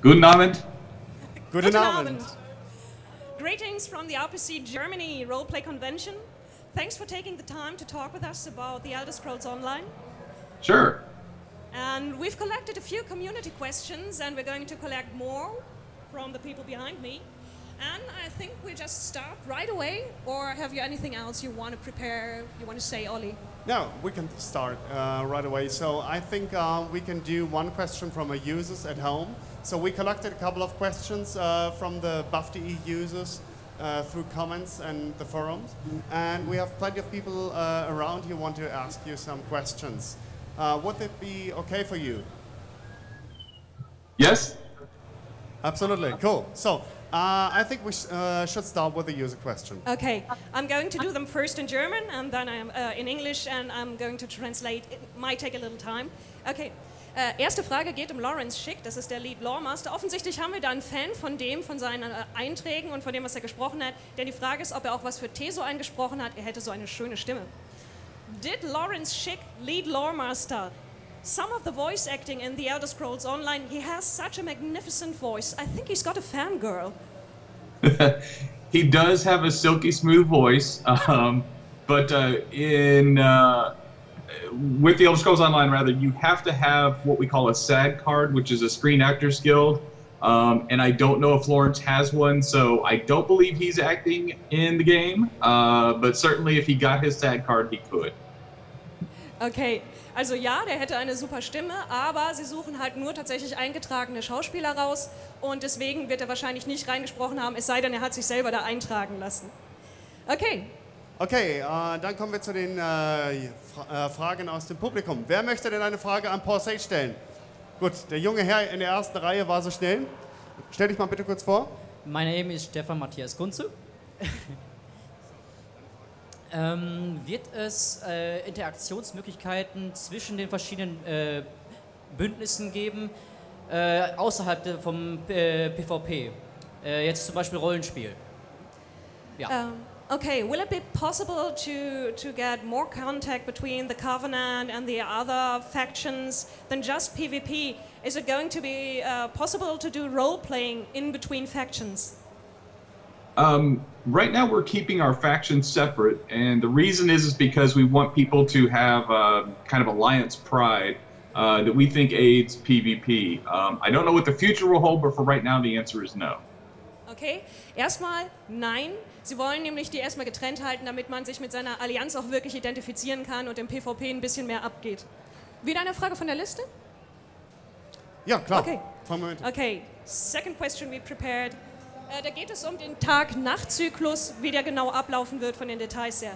Guten Abend. Guten Abend. Greetings from the RPC Germany Roleplay Convention. Thanks for taking the time to talk with us about the Elder Scrolls Online. Sure. And we've collected a few community questions, and we're going to collect more from the people behind me. And I think we'll just start right away, or have you anything else you want to prepare, you want to say, Olli? No, we can start right away. So I think we can do one question from our users at home. So we collected a couple of questions from the BuffDE users through comments and the forums. And we have plenty of people around who want to ask you some questions. Would it be okay for you? Yes? Absolutely, cool. So I think we should start with the user question. Okay, I'm going to do them first in German and then in English, and I'm going to translate. It might take a little time. Okay, erste Frage geht um Lawrence Schick, das ist der Lead Lore Master. Offensichtlich haben wir da einen Fan von seinen Einträgen und von dem, was er gesprochen hat. Denn die Frage ist, ob er auch was für TESO eingesprochen hat. Er hätte so eine schöne Stimme. Did Lawrence Schick, Lead Lore Master, some of the voice acting in the Elder Scrolls Online? He has such a magnificent voice. I think he's got a fangirl. He does have a silky smooth voice, but with the Elder Scrolls Online, rather, you have to have what we call a SAG card, which is a Screen Actors Guild. And I don't know if Lawrence has one, so I don't believe he's acting in the game. But certainly, if he got his SAG card, he could. Okay, also ja, der hätte eine super Stimme, aber sie suchen halt nur tatsächlich eingetragene Schauspieler raus und deswegen wird er wahrscheinlich nicht reingesprochen haben, es sei denn, er hat sich selber da eintragen lassen. Okay. Okay, dann kommen wir zu den Fragen aus dem Publikum. Wer möchte denn eine Frage an Paul Sage stellen? Gut, der junge Herr in der ersten Reihe war so schnell. Stell dich mal bitte kurz vor. My name is Stefan Matthias Kunze. Wird es Interaktionsmöglichkeiten zwischen den verschiedenen Bündnissen geben, außerhalb vom PvP? Jetzt zum Beispiel Rollenspiel. Ja. Okay, will it be possible to get more contact between the Covenant and the other factions than just PvP? Is it going to be possible to do role-playing in between factions? Right now we're keeping our factions separate, and the reason is because we want people to have kind of alliance pride that we think aids PvP. I don't know what the future will hold, but for right now the answer is no. Okay, erstmal nein. Sie wollen nämlich die erstmal getrennt halten, damit man sich mit seiner Allianz auch wirklich identifizieren kann und im PvP ein bisschen mehr abgeht. Wieder eine Frage von der Liste? Ja, klar. Okay. Okay, second question we prepared. Da geht es um den Tag-Nacht-Zyklus, wie der genau ablaufen wird von den Details her.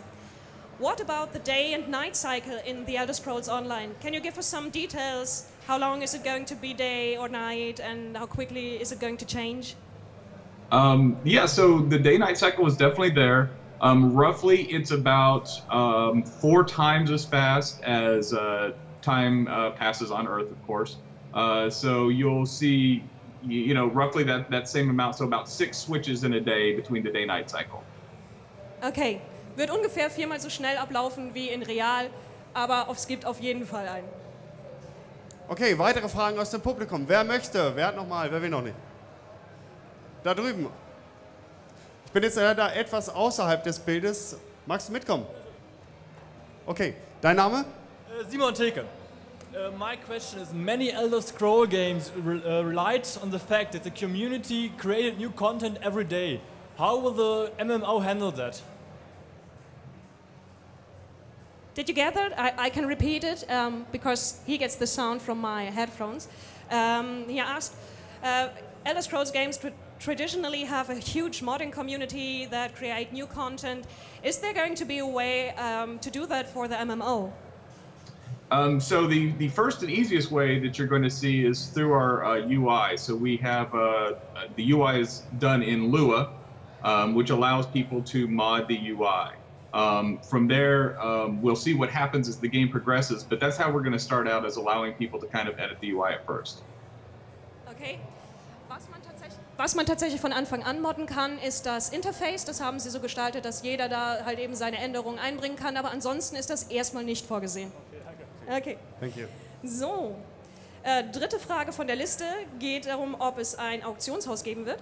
What about the day and night cycle in the Elder Scrolls Online? Can you give us some details? How long is it going to be day or night, and how quickly is it going to change? Yeah, so the day-night cycle is definitely there. Roughly, it's about 4 times as fast as time passes on Earth, of course. So you'll see, you know, roughly that same amount, so about 6 switches in a day between the day-night cycle. Okay, wird ungefähr 4-mal so schnell ablaufen wie in real, aber es gibt auf jeden Fall einen. Okay, weitere Fragen aus dem Publikum. Wer möchte? Wer hat noch mal? Wer will noch nicht? Da drüben. Ich bin jetzt leider etwas außerhalb des Bildes. Magst du mitkommen? Okay, dein Name? Simon Tilken. My question is, many Elder Scroll games relied on the fact that the community created new content every day. How will the MMO handle that? Did you get that? I can repeat it because he gets the sound from my headphones. He asked, Elder Scrolls games traditionally have a huge modding community that create new content. Is there going to be a way to do that for the MMO? So the first and easiest way that you're going to see is through our UI. So we have the UI is done in Lua, which allows people to mod the UI. From there, we'll see what happens as the game progresses, but that's how we're going to start out, as allowing people to kind of edit the UI at first. Okay. Was man tatsächlich von Anfang an modden kann, ist das Interface. Das haben sie so gestaltet, dass jeder da halt eben seine Änderungen einbringen kann, aber ansonsten ist das erstmal nicht vorgesehen. Okay, danke. Okay. Thank you. So, Dritte Frage von der Liste geht darum, ob es ein Auktionshaus geben wird.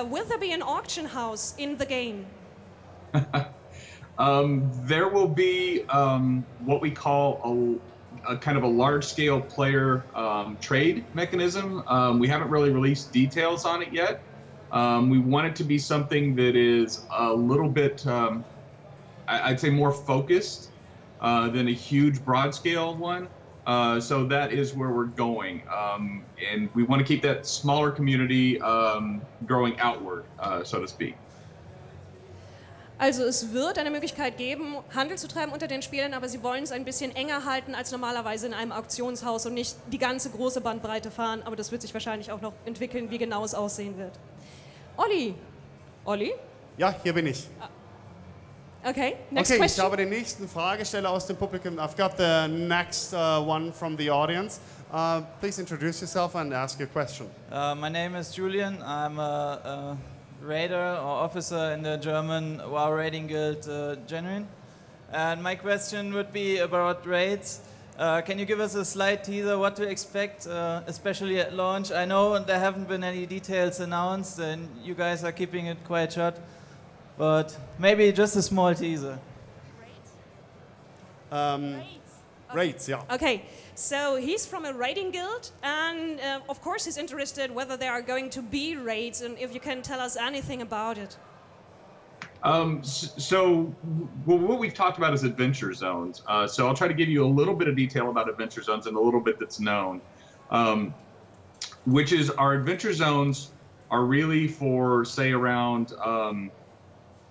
Will there be an auction house in the game? There will be what we call a kind of a large-scale player trade mechanism. We haven't really released details on it yet. We want it to be something that is a little bit, I'd say, more focused than a huge broad-scale one. So that is where we're going. And we want to keep that smaller community growing outward, so to speak. Also es wird eine Möglichkeit geben, Handel zu treiben unter den Spielern, aber sie wollen es ein bisschen enger halten als normalerweise in einem Auktionshaus und nicht die ganze große Bandbreite fahren, aber das wird sich wahrscheinlich auch noch entwickeln, wie genau es aussehen wird. Olli? Olli? Ja, hier bin ich. Okay, next okay, question. Ich habe den nächsten Fragesteller aus dem Publikum. I've got the next one from the audience. Please introduce yourself and ask your question. My name is Julian. I'm a raider or officer in the German WoW Raiding Guild Genuine. And my question would be about raids. Can you give us a slight teaser what to expect, especially at launch? I know there haven't been any details announced and you guys are keeping it quite short, but maybe just a small teaser. Raids, yeah. Okay, so he's from a raiding guild, and of course he's interested whether there are going to be raids, and if you can tell us anything about it. So what we've talked about is adventure zones. So I'll try to give you a little bit of detail about adventure zones and a little bit that's known, which is our adventure zones are really for, say, around,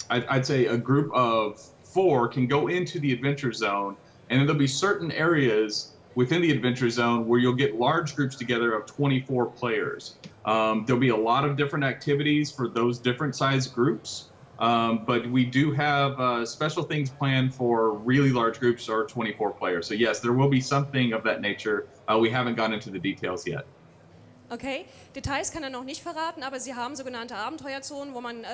I'd say a group of 4 can go into the adventure zone, and then there'll be certain areas within the adventure zone where you'll get large groups together of 24 players. There'll be a lot of different activities for those different size groups, but we do have special things planned for really large groups or 24 players. So yes, there will be something of that nature. We haven't gone into the details yet. Okay, Details kann er noch nicht verraten, aber sie haben sogenannte Abenteuerzonen, wo man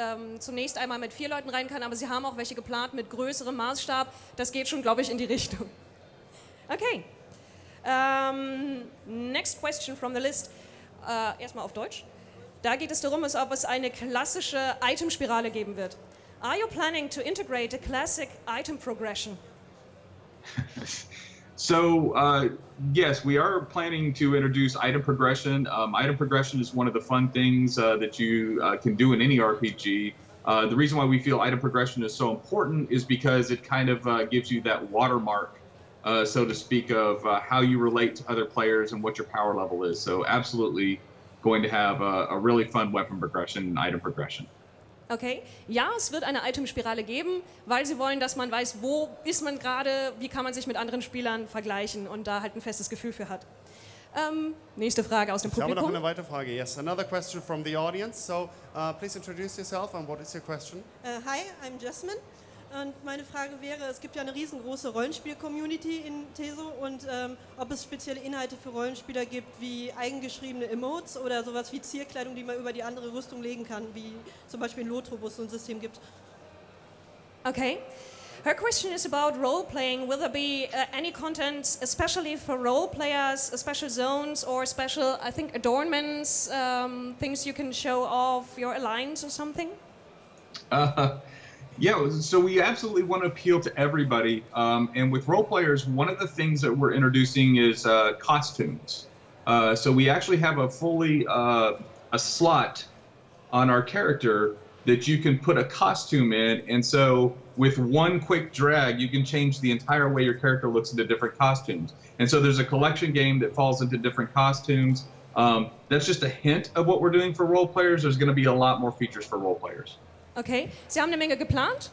zunächst einmal mit 4 Leuten rein kann, aber sie haben auch welche geplant mit größerem Maßstab. Das geht schon, glaube ich, in die Richtung. Okay, next question from the list. Erstmal auf Deutsch. Da geht es darum, ob es eine klassische Itemspirale geben wird. Are you planning to integrate a classic item progression? So, yes, we are planning to introduce item progression. Item progression is one of the fun things that you can do in any RPG. The reason why we feel item progression is so important is because it kind of gives you that watermark, so to speak, of how you relate to other players and what your power level is. So absolutely going to have a really fun weapon progression and item progression. Okay, ja, es wird eine Itemspirale geben, weil sie wollen, dass man weiß, wo ist man gerade, wie kann man sich mit anderen Spielern vergleichen und da halt ein festes Gefühl für hat. Nächste Frage aus dem Publikum. Ich habe noch eine weitere Frage. Yes, another question from the audience. So, please introduce yourself and what is your question? Hi, I'm Jasmine. Und meine Frage wäre, es gibt ja eine riesengroße Rollenspiel-Community in TESO und ob es spezielle Inhalte für Rollenspieler gibt, wie eigengeschriebene Emotes oder sowas wie Zierkleidung, die man über die andere Rüstung legen kann, wie zum Beispiel in Lotro, wo es so ein System gibt. Okay. Her question is about role-playing. Will there be any content, especially for role players, special zones or special, I think, adornments, things you can show off your alliance or something? Yeah, so we absolutely want to appeal to everybody. And with role players, one of the things that we're introducing is costumes. So we actually have a fully a slot on our character that you can put a costume in. And so with one quick drag, you can change the entire way your character looks into different costumes. And so there's a collection game that falls into different costumes. That's just a hint of what we're doing for role players. There's going to be a lot more features for role players. Okay, Sie haben eine Menge geplant,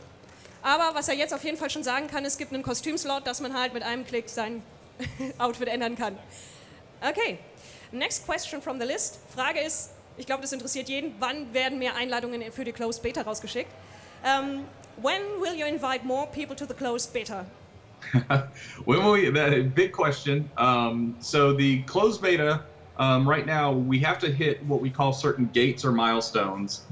aber was er jetzt auf jeden Fall schon sagen kann, es gibt einen Kostümslot, dass man halt mit einem Klick sein Outfit ändern kann. Okay, next question from the list. Frage ist, ich glaube, das interessiert jeden, wann werden mehr Einladungen für die Closed Beta rausgeschickt? When will you invite more people to the Closed Beta? Big question. So the Closed Beta, right now, we have to hit what we call certain gates or milestones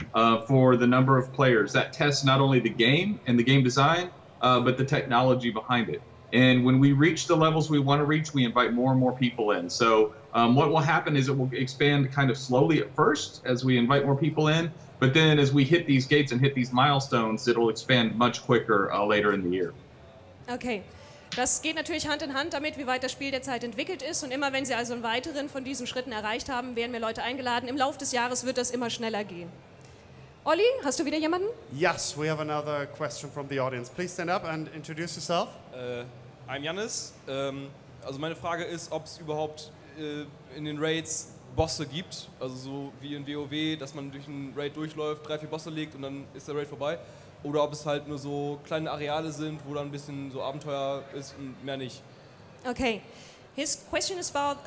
for the number of players. That tests not only the game and the game design, but the technology behind it. And when we reach the levels we want to reach, we invite more and more people in. So what will happen is it will expand kind of slowly at first as we invite more people in. But then as we hit these gates and hit these milestones, it'll expand much quicker later in the year. Okay. Das geht natürlich Hand in Hand damit, wie weit das Spiel derzeit entwickelt ist. Und immer wenn Sie also einen weiteren von diesen Schritten erreicht haben, werden mehr Leute eingeladen. Im Laufe des Jahres wird das immer schneller gehen. Olli, hast du wieder jemanden? Yes, we have another question from the audience. Please stand up and introduce yourself. I'm Jannis. Also meine Frage ist, ob es überhaupt in den Raids Bosse gibt, also so wie in WoW, dass man durch einen Raid durchläuft, 3, 4 Bosse legt und dann ist der Raid vorbei. Oder ob es halt nur so kleine Areale sind, wo dann ein bisschen so Abenteuer ist und mehr nicht. Okay. His question is about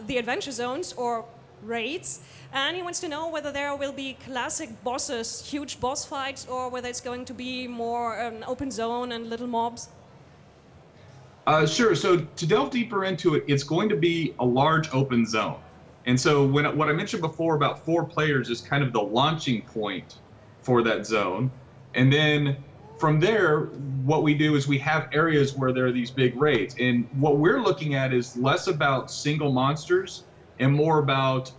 the adventure zones or raids, and he wants to know whether there will be classic bosses, huge boss fights, or whether it's going to be more an open zone and little mobs. Sure. So to delve deeper into it, it's going to be a large open zone. And so what I mentioned before about 4 players is kind of the launching point for that zone. And then from there, what we do is we have areas where there are these big raids. And what we're looking at is less about single monsters and more about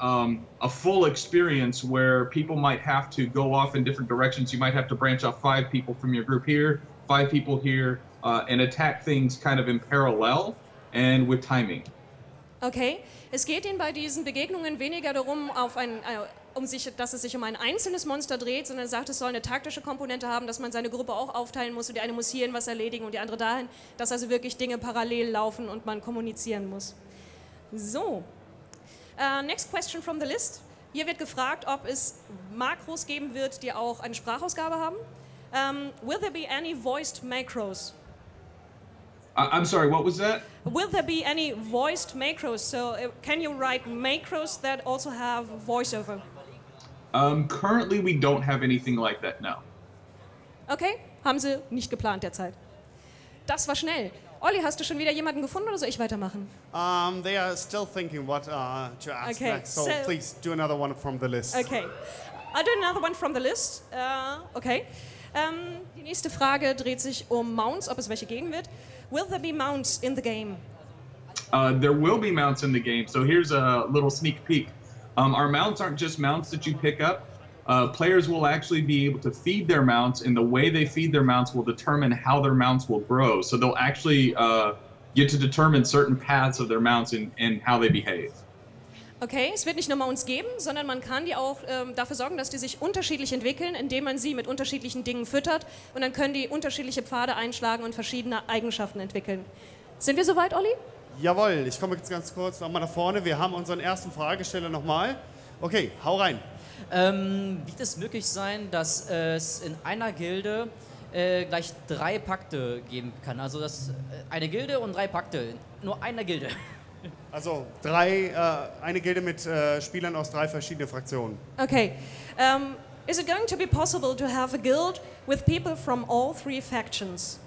a full experience where people might have to go off in different directions. You might have to branch off 5 people from your group here, 5 people here, and attack things kind of in parallel and with timing. Okay, es geht Ihnen bei diesen Begegnungen weniger darum, dass es sich um ein einzelnes Monster dreht, sondern er sagt, es soll eine taktische Komponente haben, dass man seine Gruppe auch aufteilen muss und die eine muss hierhin was erledigen und die andere dahin, dass also wirklich Dinge parallel laufen und man kommunizieren muss. So, next question from the list. Hier wird gefragt, ob es Makros geben wird, die auch eine Sprachausgabe haben. Will there be any voiced macros? I'm sorry, what was that? Will there be any voiced macros? So can you write macros that also have voiceover? Currently, we don't have anything like that, no. Okay, haben Sie nicht geplant derzeit. Das war schnell. Olli, hast du schon wieder jemanden gefunden oder soll ich weitermachen? They are still thinking what to ask next, so please do another one from the list. Okay, I'll do another one from the list. Okay. Die nächste Frage dreht sich um Mounts, ob es welche geben wird. Will there be mounts in the game? There will be mounts in the game. So here's a little sneak peek. Our mounts aren't just mounts that you pick up. Players will actually be able to feed their mounts, and the way they feed their mounts will determine how their mounts will grow. So they'll actually get to determine certain paths of their mounts and how they behave. Okay, es wird nicht nur Mounts geben, sondern man kann die auch dafür sorgen, dass die sich unterschiedlich entwickeln, indem man sie mit unterschiedlichen Dingen füttert und dann können die unterschiedliche Pfade einschlagen und verschiedene Eigenschaften entwickeln. Sind wir soweit, Olli? Jawohl, ich komme jetzt ganz kurz nochmal nach vorne. Wir haben unseren ersten Fragesteller nochmal. Okay, hau rein. Wird es möglich sein, dass es in einer Gilde gleich 3 Pakte geben kann? Also eine Gilde und 3 Pakte, nur einer Gilde. Also eine Gilde mit Spielern aus 3 verschiedenen Fraktionen. Okay. Is it going to be possible to have a guild with people from all 3 factions?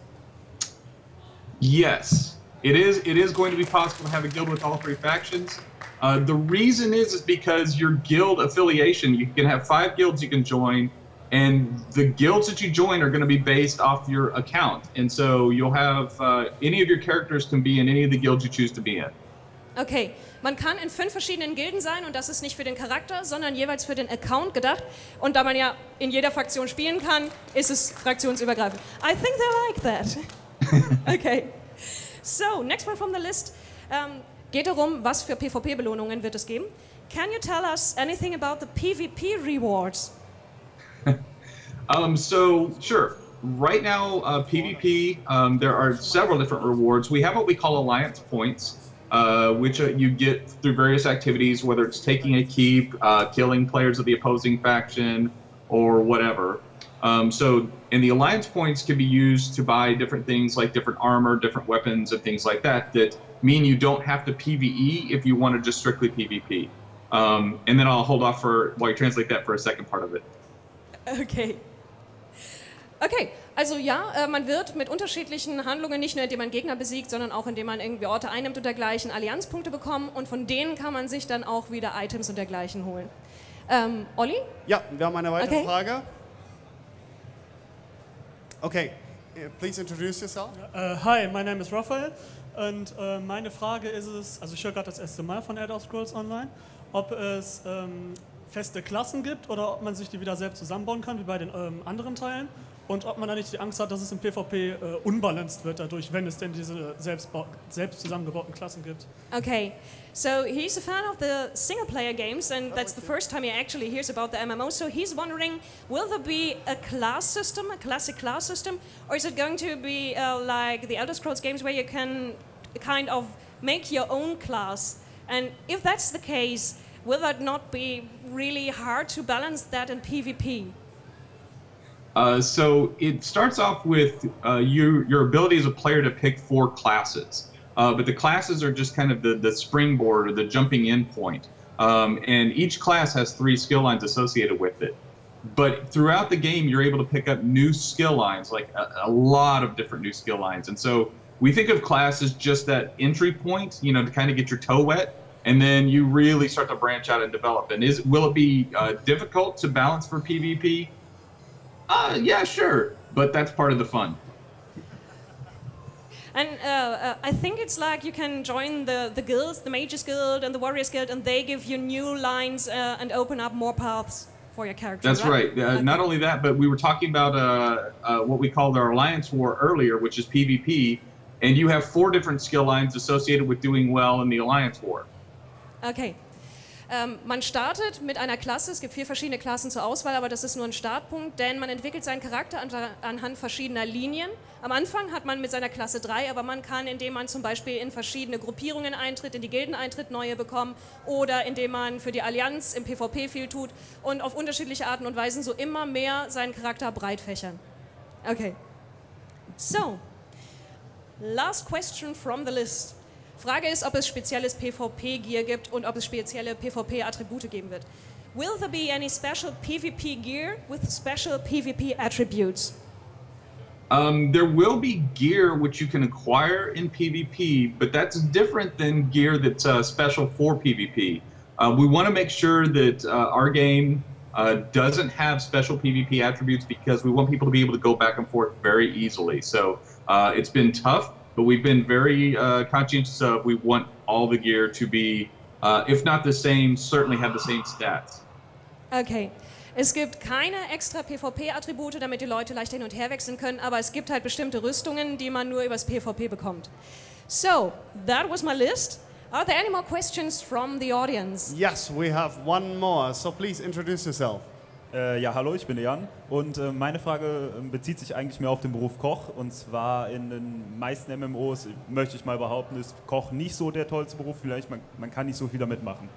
Yes, it is going to be possible to have a guild with all 3 factions. The reason is because your guild affiliation, you can have 5 guilds you can join, and the guilds that you join are going to be based off your account. And so you'll have any of your characters can be in any of the guilds you choose to be in. Okay, man kann in 5 verschiedenen Gilden sein und das ist nicht für den Charakter, sondern jeweils für den Account gedacht. Und da man ja in jeder Fraktion spielen kann, ist es fraktionsübergreifend. I think they like that. Okay, so next one from the list. Geht darum, was für PvP-Belohnungen wird es geben. Can you tell us anything about the PvP rewards? So sure. Right now, PvP, there are several different rewards. We have what we call alliance points. Which you get through various activities, whether it's taking a keep, killing players of the opposing faction, or whatever. And the alliance points can be used to buy different things like different armor, different weapons, and things like that mean you don't have to PvE if you want to just strictly PvP. And then I'll hold off while you translate that for a second part of it. Okay. Okay, also ja, man wird mit unterschiedlichen Handlungen, nicht nur indem man Gegner besiegt, sondern auch indem man irgendwie Orte einnimmt und dergleichen, Allianzpunkte bekommen und von denen kann man sich dann auch wieder Items und dergleichen holen. Olli? Ja, wir haben eine weitere Frage. Okay, Please introduce yourself. Hi, my name is Raphael und meine Frage ist es, also ich höre gerade das erste Mal von Elder Scrolls Online, ob es feste Klassen gibt oder ob man sich die wieder selbst zusammenbauen kann, wie bei den anderen Teilen und ob man da nicht die Angst hat, dass es im PvP unbalanced wird dadurch, wenn es denn diese selbst zusammengebauten Klassen gibt. Okay, so he's a fan of the single-player games, and that's the first time he actually hears about the MMO. So he's wondering, will there be a class system, a classic class system, or is it going to be like the Elder Scrolls games where you can kind of make your own class? And if that's the case, will that not be really hard to balance that in PvP? So it starts off with your ability as a player to pick 4 classes. But the classes are just kind of the springboard or the jumping in point. And each class has 3 skill lines associated with it. But throughout the game, you're able to pick up new skill lines, like a lot of different new skill lines. And so we think of class as just that entry point, you know, to kind of get your toe wet. And then you really start to branch out and develop. And will it be difficult to balance for PvP? Yeah, sure. But that's part of the fun. And I think it's like you can join the guilds, the Mages Guild and the Warriors Guild, and they give you new lines and open up more paths for your character. That's right. Okay. Not only that, but we were talking about what we called our Alliance War earlier, which is PvP, and you have 4 different skill lines associated with doing well in the Alliance War. Okay. Man startet mit einer Klasse, es gibt 4 verschiedene Klassen zur Auswahl, aber das ist nur ein Startpunkt, denn man entwickelt seinen Charakter anhand verschiedener Linien. Am Anfang hat man mit seiner Klasse 3, aber man kann, indem man zum Beispiel in verschiedene Gruppierungen eintritt, in die Gilden eintritt, neue bekommen oder indem man für die Allianz im PvP viel tut und auf unterschiedliche Arten und Weisen so immer mehr seinen Charakter breit fächern. Okay. So, last question from the list. Frage ist, ob es spezielles PvP-Gear gibt und ob es spezielle PvP-Attribute geben wird. Will there be any special PvP gear with special PvP attributes? There will be gear which you can acquire in PvP, but that's different than gear that's special for PvP. We want to make sure that our game doesn't have special PvP attributes because we want people to be able to go back and forth very easily. So it's been tough. But we've been very conscientious of we want all the gear to be, if not the same, certainly have the same stats. Okay. Es gibt keine extra PvP-Attribute, damit die Leute leicht hin und her wechseln können, aber es gibt halt bestimmte Rüstungen, die man nur übers PvP bekommt. So, that was my list. Are there any more questions from the audience? Yes, we have one more, so please introduce yourself. Ja, hallo, ich bin der Jan und meine Frage bezieht sich eigentlich mehr auf den Beruf Koch und zwar in den meisten MMOs, möchte ich mal behaupten, ist Koch nicht so der tollste Beruf, vielleicht man kann nicht so viel damit machen.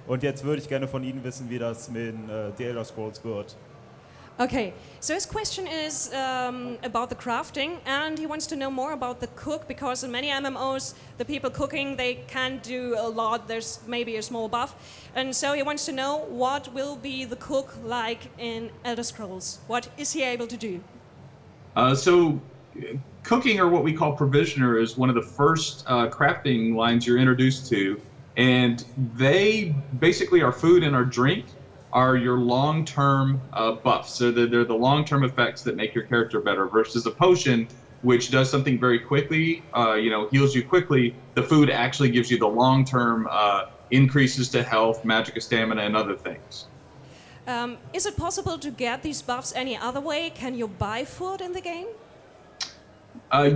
Und jetzt würde ich gerne von Ihnen wissen, wie das mit The Elder Scrolls wird. Okay, so his question is about the crafting, and he wants to know more about the cook, because in many MMOs, the people cooking, they can't do a lot, there's maybe a small buff, and so he wants to know what will be the cook like in Elder Scrolls. What is he able to do? So cooking, or what we call provisioner, is one of the first crafting lines you're introduced to, and they basically are food and our drink. Are your long-term buffs. So they're the long-term effects that make your character better versus a potion, which does something very quickly, heals you quickly. The food actually gives you the long-term increases to health, magic, stamina, and other things. Is it possible to get these buffs any other way? Can you buy food in the game?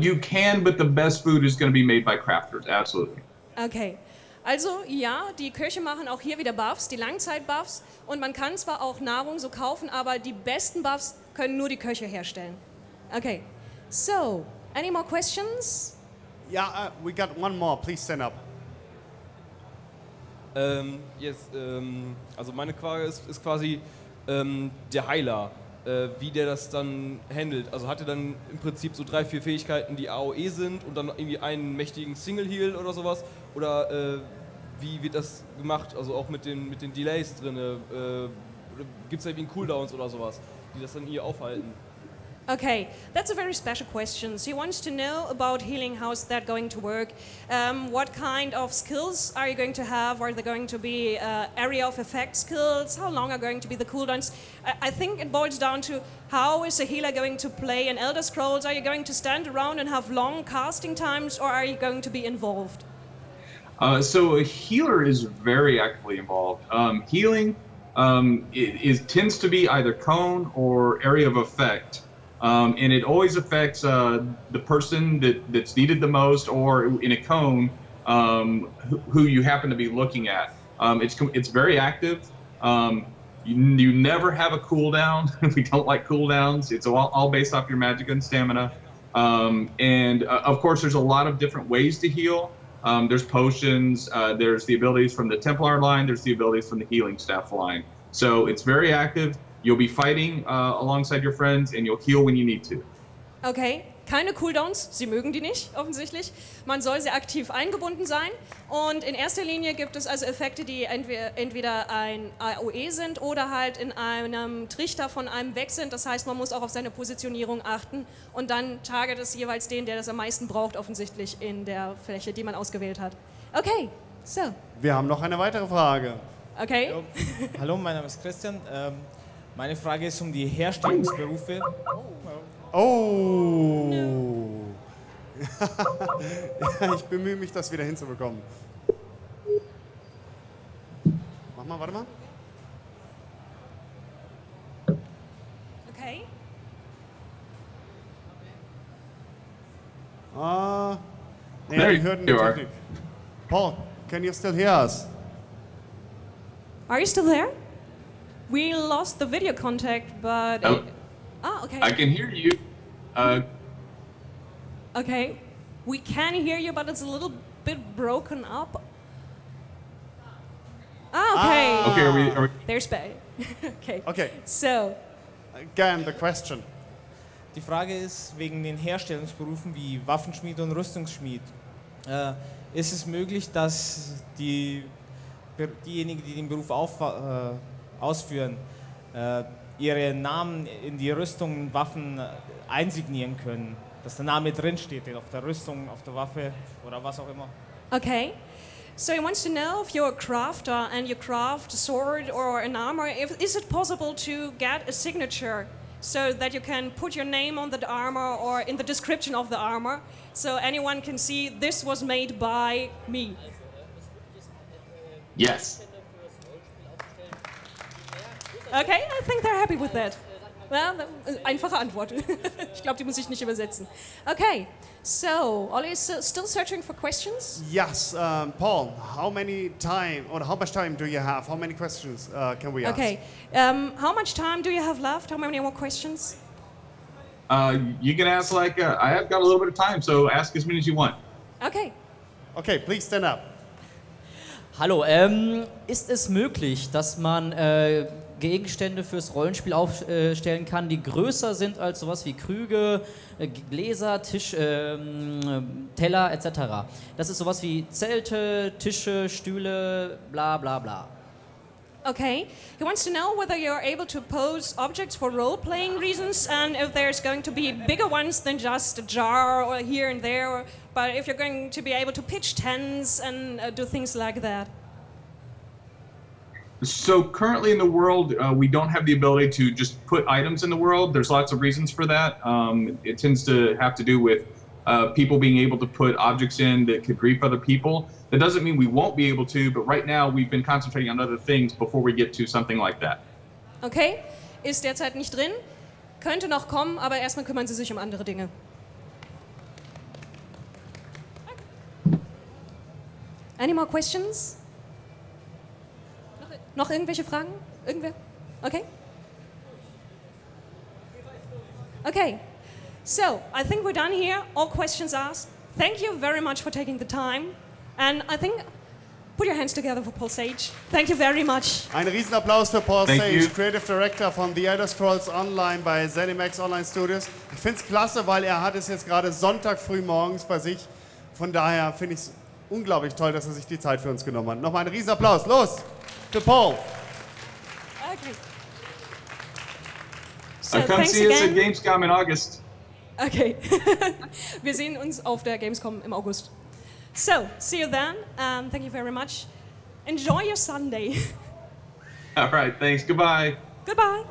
You can, but the best food is going to be made by crafters, absolutely. Okay. Also ja, die Köche machen auch hier wieder Buffs, die Langzeit-Buffs, und man kann zwar auch Nahrung so kaufen, aber die besten Buffs können nur die Köche herstellen. Okay, so, any more questions? Yeah, we got one more, please stand up. Yes, also meine Frage ist quasi der Heiler, wie der das dann handelt. Also hat er dann im Prinzip so 3, 4 Fähigkeiten, die AOE sind und dann irgendwie einen mächtigen Single-Heal oder sowas? Oder wie wird das gemacht? Also auch mit den Delays drin? Gibt es da irgendwie Cooldowns oder sowas, die das dann hier aufhalten? Okay, that's a very special question. So he wants to know about healing. How's that going to work? What kind of skills are you going to have? Are there going to be area of effect skills? How long are going to be the cooldowns? I think it boils down to how is a healer going to play in Elder Scrolls? Are you going to stand around and have long casting times, or are you going to be involved? So a healer is very actively involved. Healing tends to be either cone or area of effect. And it always affects the person that's needed the most, or in a cone, who you happen to be looking at. It's very active. You never have a cooldown. We don't like cooldowns. It's all based off your magic and stamina. And of course, there's a lot of different ways to heal. There's potions. There's the abilities from the Templar line. There's the abilities from the healing staff line. So it's very active. You'll be fighting alongside your friends, and you'll heal when you need to. Okay, keine Cooldowns, Sie mögen die nicht, offensichtlich. Man soll sehr aktiv eingebunden sein. Und in erster Linie gibt es also Effekte, die entweder ein AOE sind oder halt in einem Trichter von einem weg sind. Das heißt, man muss auch auf seine Positionierung achten und dann target es jeweils den, der das am meisten braucht, offensichtlich in der Fläche, die man ausgewählt hat. Okay, so. Wir haben noch eine weitere Frage. Okay. Hallo, mein Name ist Christian. Meine Frage ist die Herstellungsberufe. Oh! Ja, ich bemühe mich, das wieder hinzubekommen. Mach mal, warte mal. Okay. Nee, wir hörten die Technik. Paul, can you still hear us? Are you still there? We lost the video contact, but... okay. I can hear you. Okay. We can hear you, but it's a little bit broken up. Okay. Okay, are we... There's Bay. Okay. Okay. So... Again, the question. Die Frage ist, wegen den Herstellungsberufen wie Waffenschmied und Rüstungsschmied, ist es möglich, dass diejenigen, die den Beruf ausführen, ihre Namen in die Rüstung und Waffen einsignieren können, dass der Name drin steht, auf der Rüstung, auf der Waffe oder was auch immer. Okay. So he wants to know if you're a crafter and you craft a sword or an armor, is it possible to get a signature so that you can put your name on the armor or in the description of the armor so anyone can see this was made by me? Yes. Okay, I think they're happy with that. Well, einfache Antwort. Ich glaube, die muss ich nicht übersetzen. Okay, so Olli is still searching for questions? Yes, Paul, how much time do you have? How many questions can we ask? Okay, how much time do you have left? How many more questions? You can ask I have got a little bit of time, so ask as many as you want. Okay. Okay, please stand up. Hallo, ist es möglich, dass man Gegenstände fürs Rollenspiel aufstellen kann, die größer sind als sowas wie Krüge, Gläser, Teller etc.? Das ist sowas wie Zelte, Tische, Stühle, bla bla bla. Okay, he wants to know whether you're able to pose objects for role-playing reasons and if there's going to be bigger ones than just a jar or here and there, but if you're going to be able to pitch tents and do things like that. So currently in the world, we don't have the ability to just put items in the world. There's lots of reasons for that. It tends to have to do with people being able to put objects in that could grief other people. That doesn't mean we won't be able to, but right now we've been concentrating on other things before we get to something like that. Okay, ist derzeit nicht drin, könnte noch kommen, aber erstmal kümmern Sie sich um andere Dinge. Any more questions? Noch irgendwelche Fragen? Irgendwer? Okay. Okay. So, I think we're done here. All questions asked. Thank you very much for taking the time. And I think, put your hands together for Paul Sage. Thank you very much. Ein Riesenapplaus für Paul Thank Sage, you. Creative Director von The Elder Scrolls Online bei ZeniMax Online Studios. Ich finde es klasse, weil er hat es jetzt gerade Sonntag früh morgens bei sich. Von daher finde ich es unglaublich toll, dass er sich die Zeit für uns genommen hat. Nochmal einen Riesenapplaus. Los, für Paul. Okay. So, come thanks see us at again. Gamescom in August. Okay. Wir sehen uns auf der Gamescom im August. So, see you then. Thank you very much. Enjoy your Sunday. All right, thanks. Goodbye. Goodbye.